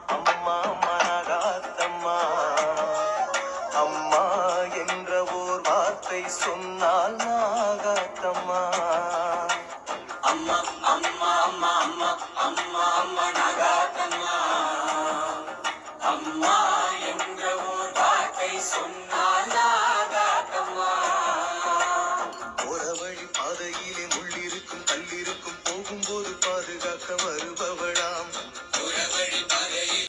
அம்மா மனகாத்தம்மா. அம்மா என்ற ஓர் வார்த்தை சொன்னால் நாகாத்தம்மா. அம்மா அம்மா அம்மா அம்மா அம்மா அம்மா நகாத்தம்மா. அம்மா என்ற ஓர் வார்த்தை சொன்ன